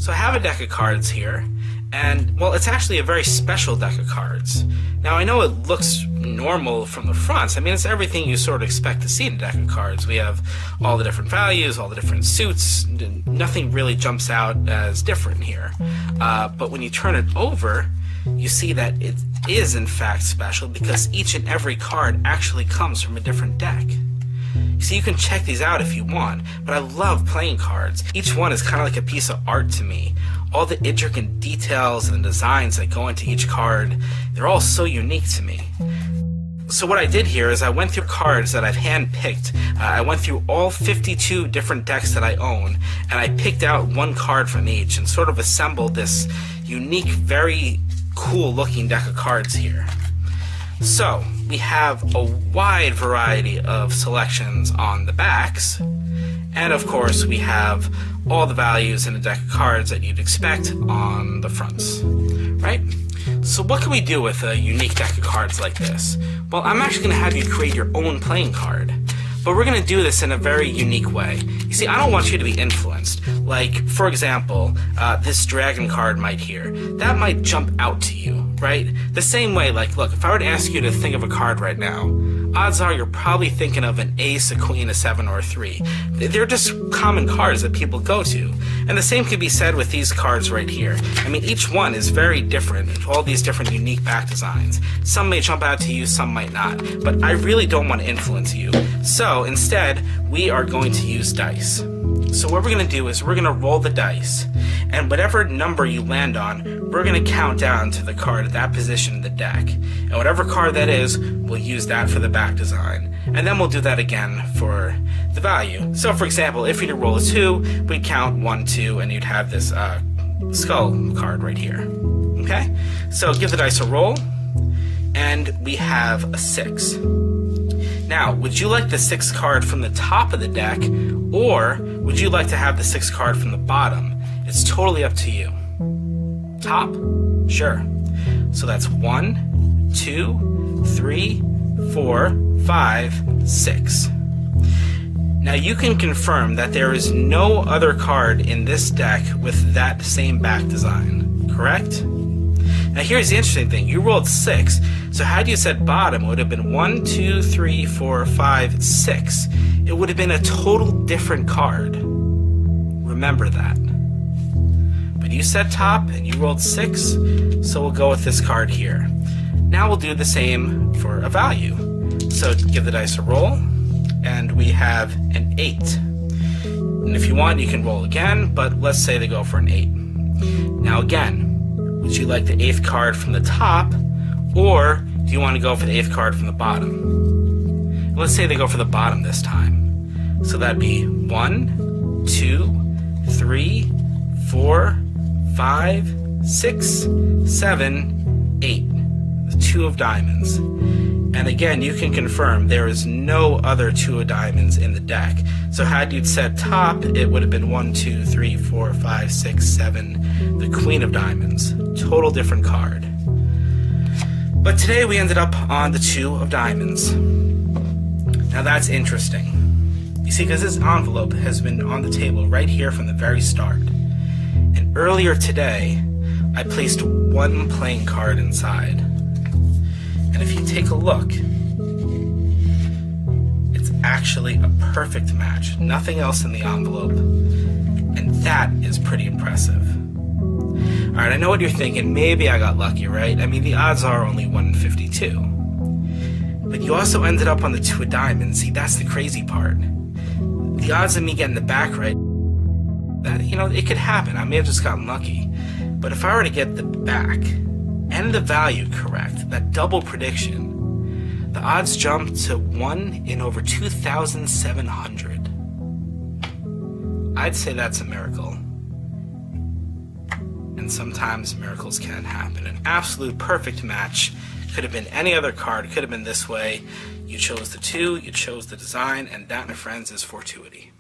So I have a deck of cards here, and, well, it's actually a very special deck of cards. Now, I know it looks normal from the front. I mean, it's everything you sort of expect to see in a deck of cards. We have all the different values, all the different suits. Nothing really jumps out as different here. But when you turn it over, you see that it is, in fact, special because each and every card actually comes from a different deck. So you can check these out if you want, but I love playing cards. Each one is kind of like a piece of art to me. All the intricate details and designs that go into each card, they're all so unique to me. So what I did here is I went through cards that I've hand-picked. I went through all 52 different decks that I own, and I picked out one card from each and sort of assembled this unique, very cool-looking deck of cards here. So, we have a wide variety of selections on the backs, and of course we have all the values in a deck of cards that you'd expect on the fronts, right? So what can we do with a unique deck of cards like this? Well, I'm actually going to have you create your own playing card, but we're going to do this in a very unique way. You see, I don't want you to be influenced. Like, for example, this dragon card right here. That might jump out to you, right? The same way, like, look, if I were to ask you to think of a card right now, odds are you're probably thinking of an ace, a queen, a 7, or a 3. They're just common cards that people go to. And the same can be said with these cards right here. I mean, each one is very different, with all these different unique back designs. Some may jump out to you, some might not. But I really don't want to influence you. So, instead, we are going to use dice. So what we're going to do is we're going to roll the dice, and whatever number you land on, we're going to count down to the card at that position in the deck. And whatever card that is, we'll use that for the back design. And then we'll do that again for the value. So for example, if you were to roll a 2, we'd count 1, 2, and you'd have this skull card right here. Okay? So give the dice a roll, and we have a 6. Now, would you like the 6th card from the top of the deck, or would you like to have the 6th card from the bottom? It's totally up to you. Top? Sure. So that's 1, 2, 3, 4, 5, 6. Now you can confirm that there is no other card in this deck with that same back design, correct? Now here's the interesting thing. You rolled 6, so had you said bottom, it would have been 1, 2, 3, 4, 5, 6. It would have been a total different card. Remember that. But you said top, and you rolled 6, so we'll go with this card here. Now we'll do the same for a value. So give the dice a roll, and we have an 8. And if you want, you can roll again, but let's say they go for an 8. Now again, would you like the 8th card from the top, or do you want to go for the 8th card from the bottom? Let's say they go for the bottom this time. So that'd be 1, 2, 3, 4, 5, 6, 7, 8. The 2 of diamonds. And again, you can confirm there is no other 2 of diamonds in the deck. So had you said top, it would have been 1, 2, 3, 4, 5, 6, 7, the queen of diamonds. Total different card. But today we ended up on the 2 of diamonds. Now that's interesting. You see, because this envelope has been on the table right here from the very start. And earlier today, I placed one playing card inside. And if you take a look, it's actually a perfect match. Nothing else in the envelope. And that is pretty impressive. Alright, I know what you're thinking. Maybe I got lucky, right? I mean, the odds are only 1 in 52. But you also ended up on the 2 of diamonds. See, that's the crazy part. The odds of me getting the back right, that, you know, it could happen. I may have just gotten lucky. But if I were to get the back and the value correct, that double prediction, the odds jump to 1 in over 2,700. I'd say that's a miracle. And sometimes miracles can happen. An absolute perfect match. Could have been any other card. Could have been this way. You chose the 2, you chose the design, and that, my friends, is Fortuity.